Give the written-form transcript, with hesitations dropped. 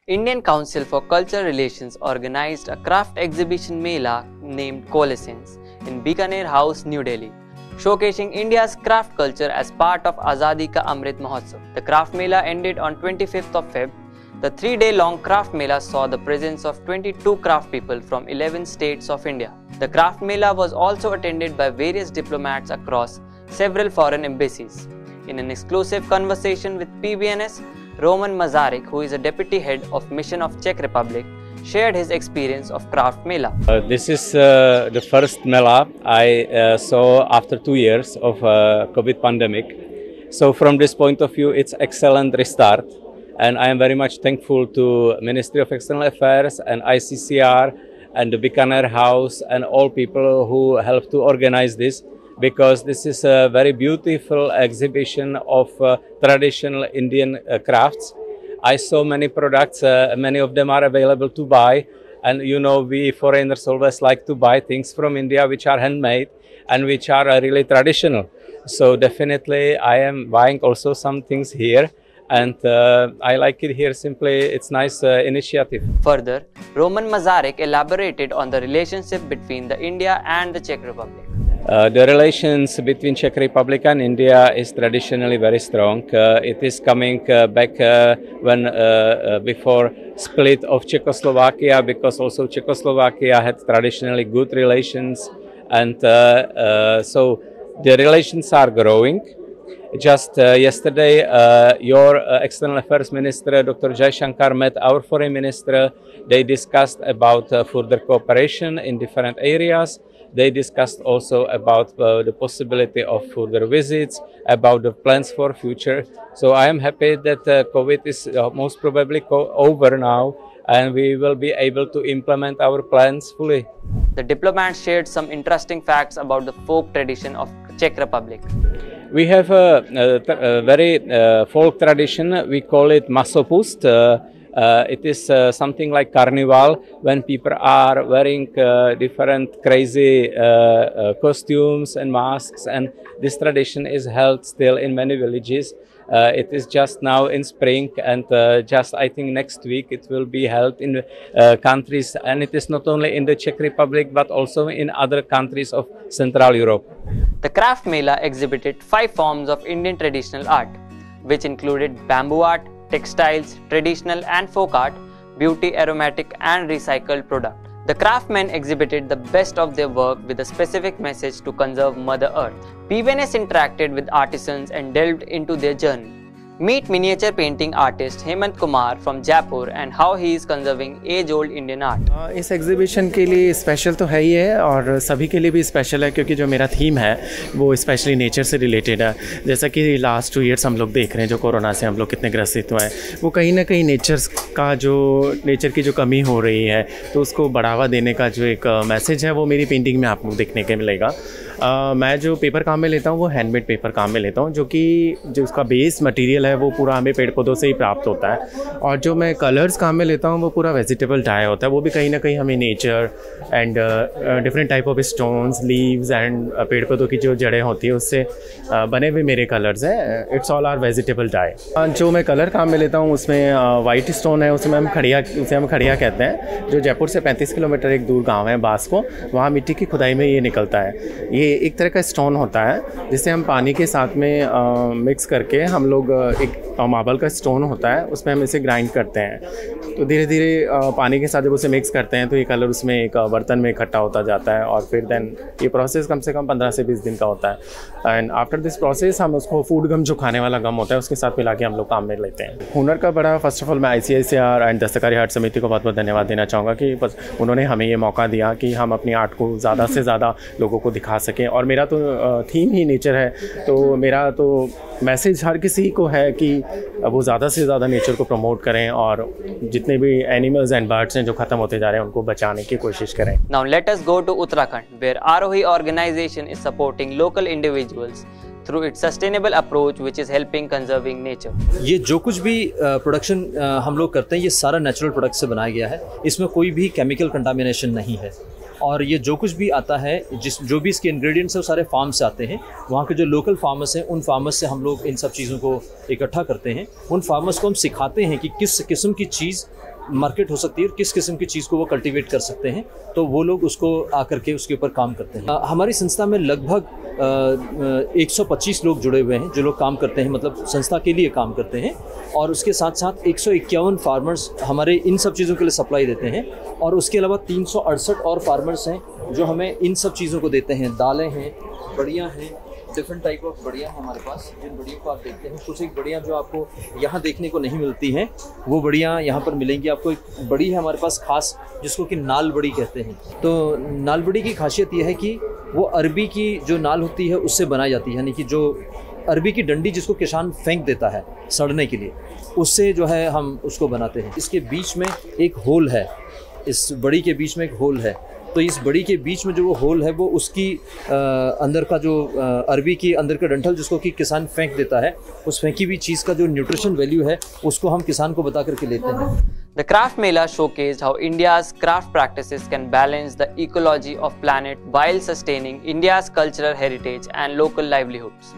Indian Council for Cultural Relations organized a craft exhibition Mela named Coalescence in Bikaner House, New Delhi, showcasing India's craft culture as part of Azadi Ka Amrit Mahotsav. The craft Mela ended on 25th of Feb. The 3-day-long craft Mela saw the presence of 22 craft people from 11 states of India. The craft Mela was also attended by various diplomats across several foreign embassies. In an exclusive conversation with PBNS, Roman Mazarik, who is a deputy head of Mission of Czech Republic, shared his experience of craft Mela. This is the first Mela I saw after 2 years of COVID pandemic. So from this point of view, it's excellent restart. And I am very much thankful to Ministry of External Affairs and ICCR and the Bikaner House and all people who helped to organize this, because this is a very beautiful exhibition of traditional Indian crafts. I saw many products, many of them are available to buy, and you know, we foreigners always like to buy things from India which are handmade and which are really traditional. So definitely I am buying also some things here, and I like it here. Simply it's nice initiative. Further, Roman Mazarik elaborated on the relationship between the India and the Czech Republic. The relations between Czech Republic and India is traditionally very strong. It is coming back when before split of Czechoslovakia, because also Czechoslovakia had traditionally good relations, and so the relations are growing. Just yesterday, your External Affairs Minister, Dr. Jaishankar, met our Foreign Minister. They discussed about further cooperation in different areas. They discussed also about the possibility of further visits, about the plans for future. So I am happy that COVID is most probably over now, and we will be able to implement our plans fully. The diplomats shared some interesting facts about the folk tradition of Czech Republic. We have a very folk tradition. We call it Masopust. It is something like carnival, when people are wearing different crazy costumes and masks, and this tradition is held still in many villages. It is just now in spring, and just I think next week it will be held in countries, and it is not only in the Czech Republic but also in other countries of Central Europe. The craft Mela exhibited 5 forms of Indian traditional art, which included bamboo art, textiles, traditional and folk art, beauty, aromatic and recycled product. The craftsmen exhibited the best of their work with a specific message to conserve Mother Earth. PBNS interacted with artisans and delved into their journey. Meet miniature painting artist Hemant Kumar from Jaipur and how he is conserving age-old Indian art. इस exhibition के लिए special तो है ही है, और सभी के लिए भी स्पेशल है, क्योंकि जो मेरा थीम है वो स्पेशली नेचर से रिलेटेड है। जैसा कि लास्ट 2 इयर्स हम लोग देख रहे हैं, जो कोरोना से हम लोग कितने ग्रसित हुए हैं, वो कहीं ना कहीं नेचर की जो कमी हो रही है, तो उसको बढ़ावा देने का जो एक मैसेज है वो मेरी पेंटिंग में आपको देखने को मिलेगा। मैं जो पेपर काम में लेता हूँ वो हैंडमेड पेपर काम में लेता हूँ, जो उसका बेस मटेरियल है वो पूरा हमें पेड़ पौधों से ही प्राप्त होता है, और जो मैं कलर्स काम में लेता हूँ वो पूरा वेजिटेबल डाई होता है, वो भी कहीं ना कहीं हमें nature and different type of stones, leaves and पेड़ पौधों की जो जड़ें होती है उससे बने हुए मेरे कलर्स हैं। It's all are vegetable dye. जो मैं कलर काम में लेता हूँ उसमें वाइट स्टोन है, उसे हम खड़िया कहते हैं, जो जयपुर से 35 किलोमीटर एक दूर गाँव है बास्को, वहाँ मिट्टी की खुदाई में ये निकलता है। ये एक तरह का स्टोन होता है जिसे हम पानी के साथ में मिक्स करके हम लोग एक मार्बल का स्टोन होता है, उसमें हम इसे ग्राइंड करते हैं। तो धीरे धीरे पानी के साथ जब उसे मिक्स करते हैं तो ये कलर उसमें एक बर्तन में इकट्ठा होता जाता है, और फिर देन ये प्रोसेस कम से कम 15 से 20 दिन का होता है। एंड आफ्टर दिस प्रोसेस हम उसको फूड गम, जो खाने वाला गम होता है, उसके साथ मिला के हम लोग काम में लेते हैं। हुनर का बड़ा फर्स्ट ऑफ ऑल मैं ICICR एंड दस्तकारी आर्ट समिति को बहुत बहुत धन्यवाद देना चाहूँगा कि बस उन्होंने हमें ये मौका दिया कि हम अपनी आर्ट को ज़्यादा से ज़्यादा लोगों को दिखा सकें। और मेरा तो थीम ही नेचर है, तो मेरा तो मैसेज हर किसी को है कि वो ज़्यादा से ज़्यादा नेचर को प्रमोट करें, और जितने भी एनिमल्स एंड बर्ड्स हैं जो ख़त्म होते जा रहे हैं उनको बचाने की कोशिश करें। Now let us go to Uttarakhand, where Arohi organization is supporting local individuals through its sustainable approach, which is helping conserving nature. ये जो कुछ भी प्रोडक्शन हम लोग करते हैं ये सारा नेचुरल प्रोडक्ट से बनाया गया है, इसमें कोई भी केमिकल कंटामिनेशन नहीं है, और ये जो कुछ भी आता है, जो भी इसके इंग्रेडिएंट्स है वो सारे फार्म से आते हैं। वहाँ के जो लोकल फार्मर्स हैं उन फार्मर्स से हम लोग इन सब चीज़ों को इकट्ठा करते हैं। उन फार्मर्स को हम सिखाते हैं कि किस किस्म की चीज़ मार्केट हो सकती है और किस किस्म की चीज़ को वो कल्टीवेट कर सकते हैं, तो वो लोग उसको आकर के उसके ऊपर काम करते हैं। हमारी संस्था में लगभग 125 लोग जुड़े हुए हैं जो लोग काम करते हैं, मतलब संस्था के लिए काम करते हैं, और उसके साथ साथ 151 फार्मर्स हमारे इन सब चीज़ों के लिए सप्लाई देते हैं, और उसके अलावा 368 और फार्मर्स हैं जो हमें इन सब चीज़ों को देते हैं। दालें हैं, बढ़िया हैं, डिफरेंट टाइप ऑफ बढ़िया है हमारे पास। जिन बढ़िया को आप देखते हैं, कुछ एक बढ़िया जो आपको यहाँ देखने को नहीं मिलती हैं, वो बढ़िया यहाँ पर मिलेंगी आपको। एक बड़ी है हमारे पास खास, जिसको कि नाल बड़ी कहते हैं। तो नाल बड़ी की खासियत यह है कि वो अरबी की जो नाल होती है उससे बनाई जाती है, यानी कि जो अरबी की डंडी जिसको किसान फेंक देता है सड़ने के लिए, उससे जो है हम उसको बनाते हैं। इसके बीच में एक होल है, इस बड़ी के बीच में एक होल है, तो इस बड़ी के बीच में जो वो होल है वो उसकी अंदर का जो अरबी की अंदर का डंठल जिसको कि किसान फेंक देता है, उस फेंकी हुई चीज़ का जो न्यूट्रिशन वैल्यू है उसको हम किसान को बता करके लेते हैं। The Craft Mela showcased how India's craft practices can balance the ecology of planet while sustaining India's cultural heritage and local livelihoods.